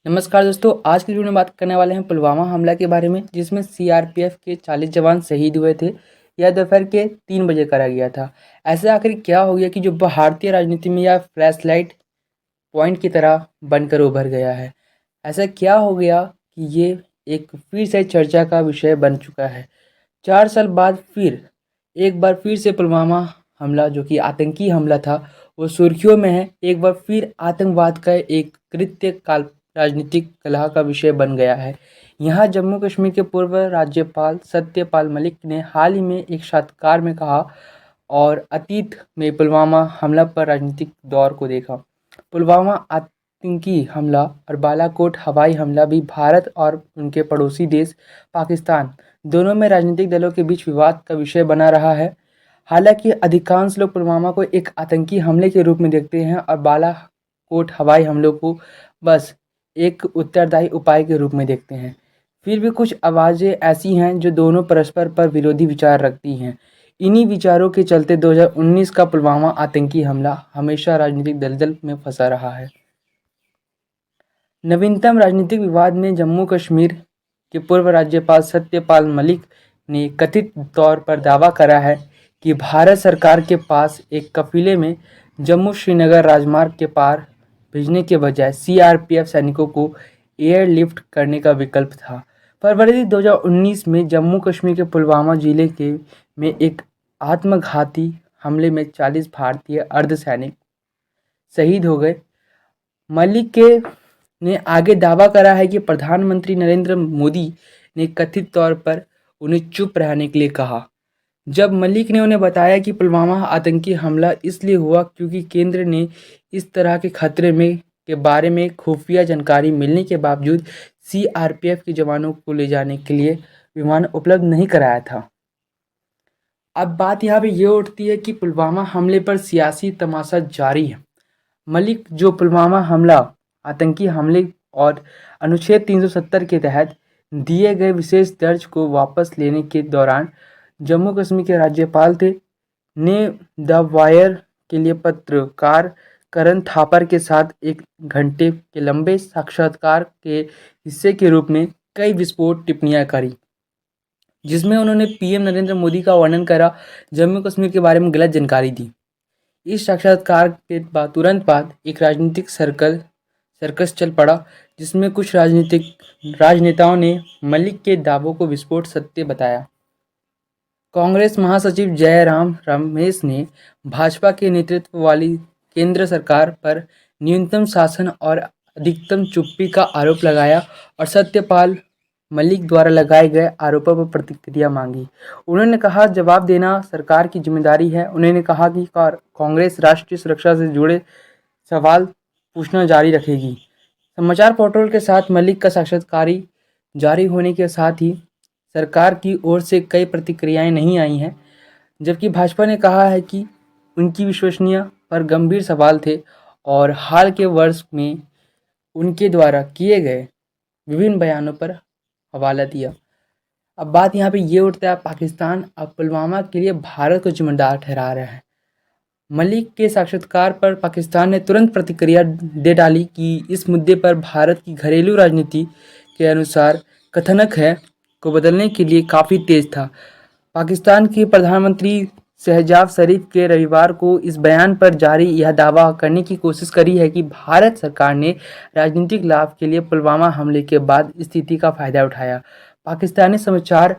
नमस्कार दोस्तों, आज की वीडियो में बात करने वाले हैं पुलवामा हमला के बारे में, जिसमें सीआरपीएफ के 40 जवान शहीद हुए थे। यह दोपहर के 3 बजे करा गया था। ऐसा आखिर क्या हो गया कि जो भारतीय राजनीति में यह फ्लैशलाइट पॉइंट की तरह बनकर उभर गया है? ऐसा क्या हो गया कि ये एक फिर से चर्चा का विषय बन चुका है? 4 साल बाद फिर एक बार फिर से पुलवामा हमला, जो कि आतंकी हमला था, वो सुर्खियों में है। एक बार फिर आतंकवाद का एक कृत्य काल राजनीतिक कलह का विषय बन गया है। यहाँ जम्मू कश्मीर के पूर्व राज्यपाल सत्यपाल मलिक ने हाल ही में एक साक्षात्कार में कहा और अतीत में पुलवामा हमला पर राजनीतिक दौर को देखा। पुलवामा आतंकी हमला और बालाकोट हवाई हमला भी भारत और उनके पड़ोसी देश पाकिस्तान दोनों में राजनीतिक दलों के बीच विवाद का विषय बना रहा है। हालांकि अधिकांश लोग पुलवामा को एक आतंकी हमले के रूप में देखते हैं और बालाकोट हवाई हमलों को बस एक उत्तरदायी उपाय के रूप में देखते हैं। फिर भी कुछ आवाज़ें ऐसी हैं जो दोनों परस्पर पर विरोधी विचार रखती हैं। इन्हीं विचारों के चलते 2019 का पुलवामा आतंकी हमला हमेशा राजनीतिक दलदल में फंसा रहा है। नवीनतम राजनीतिक विवाद में जम्मू कश्मीर के पूर्व राज्यपाल सत्यपाल मलिक ने कथित तौर पर दावा करा है कि भारत सरकार के पास एक कफिले में जम्मू श्रीनगर राजमार्ग के पार भेजने के बजाय सीआरपीएफ सैनिकों को एयरलिफ्ट करने का विकल्प था। फरवरी 2019 में जम्मू कश्मीर के पुलवामा जिले के में एक आत्मघाती हमले में 40 भारतीय अर्धसैनिक शहीद हो गए। मलिक के ने आगे दावा करा है कि प्रधानमंत्री नरेंद्र मोदी ने कथित तौर पर उन्हें चुप रहने के लिए कहा। जब मलिक ने उन्हें बताया कि पुलवामा आतंकी हमला इसलिए हुआ क्योंकि केंद्र ने इस तरह के खतरे में के बारे में खुफिया जानकारी मिलने के बावजूद सीआरपीएफ के जवानों को ले जाने के लिए विमान उपलब्ध नहीं कराया था। अब बात यहाँ पे ये उठती है कि पुलवामा हमले पर सियासी तमाशा जारी है। मलिक जो पुलवामा हमला आतंकी हमले और अनुच्छेद 370 के तहत दिए गए विशेष दर्ज को वापस लेने के दौरान जम्मू कश्मीर के राज्यपाल थे, ने द वायर के लिए पत्रकार करण थापर के साथ 1 घंटे के लंबे साक्षात्कार के हिस्से के रूप में कई विस्फोट टिप्पणियां करी, जिसमें उन्होंने पीएम नरेंद्र मोदी का वर्णन करा, जम्मू कश्मीर के बारे में गलत जानकारी दी। इस साक्षात्कार के तुरंत बाद एक राजनीतिक सर्कस चल पड़ा, जिसमें कुछ राजनेताओं ने मलिक के दावों को विस्फोट सत्य बताया। कांग्रेस महासचिव जयराम रमेश ने भाजपा के नेतृत्व वाली केंद्र सरकार पर न्यूनतम शासन और अधिकतम चुप्पी का आरोप लगाया और सत्यपाल मलिक द्वारा लगाए गए आरोपों पर प्रतिक्रिया मांगी। उन्होंने कहा, जवाब देना सरकार की जिम्मेदारी है। उन्होंने कहा कि कांग्रेस राष्ट्रीय सुरक्षा से जुड़े सवाल पूछना जारी रखेगी। समाचार पोर्टल के साथ मलिक का साक्षात्कार जारी होने के साथ ही सरकार की ओर से कई प्रतिक्रियाएं नहीं आई हैं, जबकि भाजपा ने कहा है कि उनकी विश्वसनीयता पर गंभीर सवाल थे और हाल के वर्ष में उनके द्वारा किए गए विभिन्न बयानों पर हवाला दिया। अब बात यहाँ पे ये उठता है, पाकिस्तान अब पुलवामा के लिए भारत को जिम्मेदार ठहरा रहा है। मलिक के साक्षात्कार पर पाकिस्तान ने तुरंत प्रतिक्रिया दे डाली कि इस मुद्दे पर भारत की घरेलू राजनीति के अनुसार कथनक है को बदलने के लिए काफ़ी तेज था। पाकिस्तान के प्रधानमंत्री शहजाद शरीफ के रविवार को इस बयान पर जारी यह दावा करने की कोशिश करी है कि भारत सरकार ने राजनीतिक लाभ के लिए पुलवामा हमले के बाद स्थिति का फायदा उठाया। पाकिस्तानी समाचार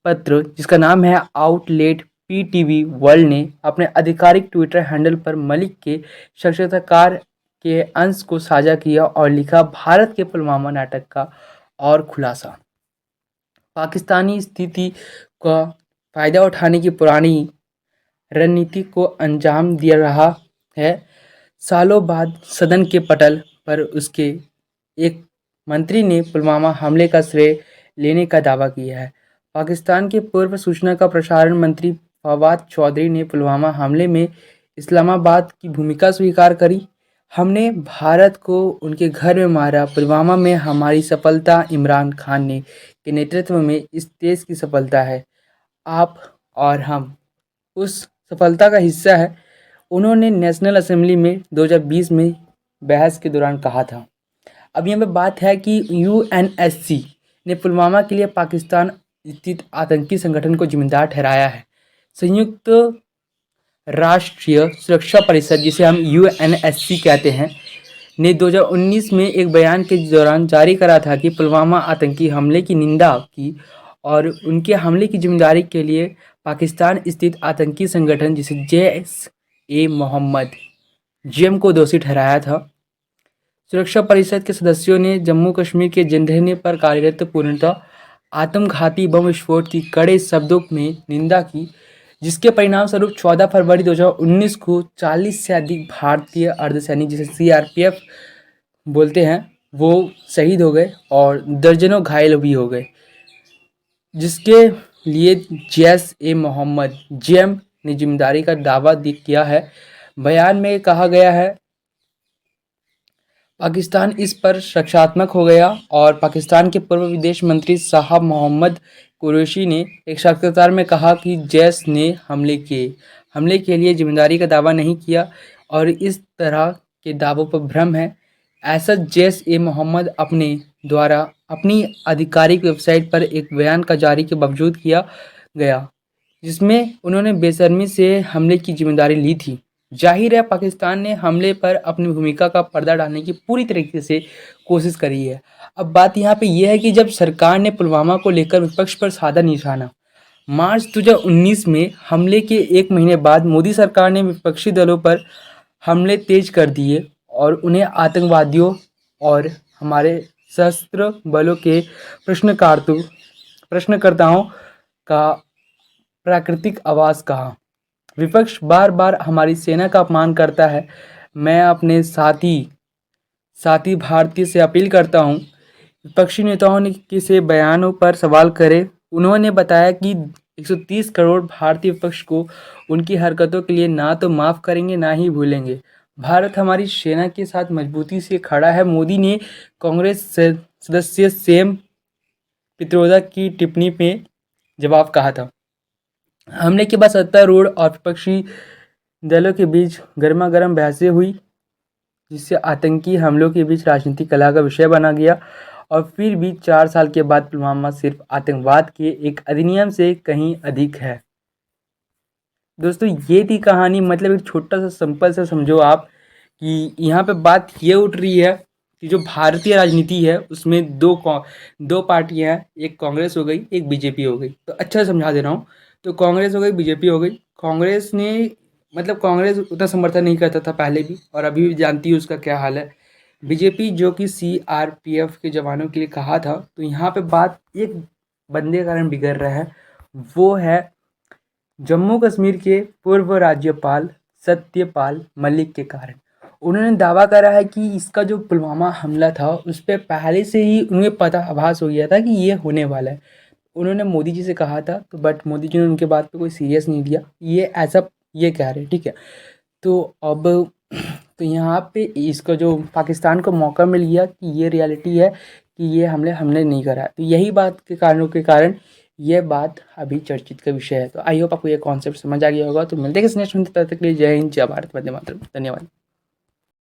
पत्र, जिसका नाम है आउटलेट पीटीवी वर्ल्ड, ने अपने आधिकारिक ट्विटर हैंडल पर मलिक के साक्षात्कार के अंश को साझा किया और लिखा, भारत के पुलवामा नाटक का और खुलासा। पाकिस्तानी स्थिति का फायदा उठाने की पुरानी रणनीति को अंजाम दिया रहा है। सालों बाद सदन के पटल पर उसके एक मंत्री ने पुलवामा हमले का श्रेय लेने का दावा किया है। पाकिस्तान के पूर्व सूचना का प्रसारण मंत्री फवाद चौधरी ने पुलवामा हमले में इस्लामाबाद की भूमिका स्वीकार करी। हमने भारत को उनके घर में मारा। पुलवामा में हमारी सफलता इमरान खान ने के नेतृत्व में इस देश की सफलता है। आप और हम उस सफलता का हिस्सा है, उन्होंने नेशनल असेंबली में 2020 में बहस के दौरान कहा था। अब यहाँ पे बात है कि यूएनएससी ने पुलवामा के लिए पाकिस्तान स्थित आतंकी संगठन को जिम्मेदार ठहराया है। संयुक्त राष्ट्रीय सुरक्षा परिषद, जिसे हम यूएनएससी कहते हैं, ने 2019 में एक बयान के दौरान जारी करा था कि पुलवामा आतंकी हमले की निंदा की और उनके हमले की जिम्मेदारी के लिए पाकिस्तान स्थित आतंकी संगठन जिसे जैश-ए-मोहम्मद (जेएम) को दोषी ठहराया था। सुरक्षा परिषद के सदस्यों ने जम्मू कश्मीर के जंदहने पर कार्यरत पूर्णतः आत्मघाती बम विस्फोट की कड़े शब्दों में निंदा की, जिसके परिणामस्वरूप 14 फरवरी 2019 को 40 से अधिक भारतीय अर्धसैनिक, जिसे सीआरपीएफ बोलते हैं, वो शहीद हो गए और दर्जनों घायल भी हो गए, जिसके लिए जैश-ए-मोहम्मद (जेएम) ने जिम्मेदारी का दावा किया है। बयान में कहा गया है, पाकिस्तान इस पर रक्षात्मक हो गया और पाकिस्तान के पूर्व विदेश मंत्री शाह मोहम्मद कुरैशी ने एक साक्षात्कार में कहा कि जैश ने हमले के लिए जिम्मेदारी का दावा नहीं किया और इस तरह के दावों पर भ्रम है। ऐसा जैश-ए-मोहम्मद अपने द्वारा अपनी आधिकारिक वेबसाइट पर एक बयान का जारी के बावजूद किया गया, जिसमें उन्होंने बेशर्मी से हमले की जिम्मेदारी ली थी। जाहिर है, पाकिस्तान ने हमले पर अपनी भूमिका का पर्दा डालने की पूरी तरीके से कोशिश करी है। अब बात यहाँ पे ये है कि जब सरकार ने पुलवामा को लेकर विपक्ष पर साधा निशाना, मार्च 2019 में हमले के एक महीने बाद मोदी सरकार ने विपक्षी दलों पर हमले तेज कर दिए और उन्हें आतंकवादियों और हमारे सशस्त्र बलों के प्रश्नकर्ताओं का प्राकृतिक आवास कहा। विपक्ष बार बार हमारी सेना का अपमान करता है। मैं अपने साथी भारतीय से अपील करता हूं, विपक्षी नेताओं ने किसी बयानों पर सवाल करे। उन्होंने बताया कि 130 करोड़ भारतीय विपक्ष को उनकी हरकतों के लिए ना तो माफ़ करेंगे ना ही भूलेंगे। भारत हमारी सेना के साथ मजबूती से खड़ा है। मोदी ने कांग्रेस सदस्य सैम पित्रोदा की टिप्पणी में जवाब कहा था। हमले के बाद सत्तारूढ़ और विपक्षी दलों के बीच गर्मागर्म बहसें हुई, जिससे आतंकी हमलों के बीच राजनीति कला का विषय बना गया। और फिर भी 4 साल के बाद पुलवामा सिर्फ आतंकवाद के एक अधिनियम से कहीं अधिक है। दोस्तों, ये थी कहानी। मतलब एक छोटा सा सिंपल सा समझो आप कि यहाँ पे बात ये उठ रही है कि जो भारतीय राजनीति है उसमें दो पार्टियाँ हैं, एक कांग्रेस हो गई, एक बीजेपी हो गई। तो अच्छा समझा दे रहा हूँ। तो कांग्रेस हो गई, बीजेपी हो गई। कांग्रेस ने कांग्रेस उतना समर्थन नहीं करता था पहले भी, और अभी भी जानती है उसका क्या हाल है। बीजेपी जो कि सीआरपीएफ के जवानों के लिए कहा था। तो यहाँ पे बात एक बंदे के कारण बिगड़ रहा है, वो है जम्मू कश्मीर के पूर्व राज्यपाल सत्यपाल मलिक के कारण। उन्होंने दावा करा है कि इसका जो पुलवामा हमला था उस पर पहले से ही उन्हें पता आभास हो गया था कि ये होने वाला है। उन्होंने मोदी जी से कहा था, तो बट मोदी जी ने उनके बात पे कोई सीरियस नहीं लिया। ये कह रहे हैं, ठीक है। तो अब तो यहाँ पे इसको जो पाकिस्तान को मौका मिल गया कि ये रियलिटी है कि ये हमने नहीं करा। तो यही बात के कारणों के कारण ये बात अभी चर्चित का विषय है। तो आई होप आपको ये कॉन्सेप्ट समझ आ गया होगा। तो मिलते हैं नेक्स्ट में, तब तक के लिए जय हिंद, जय भारत, वंदे मातरम। धन्यवाद।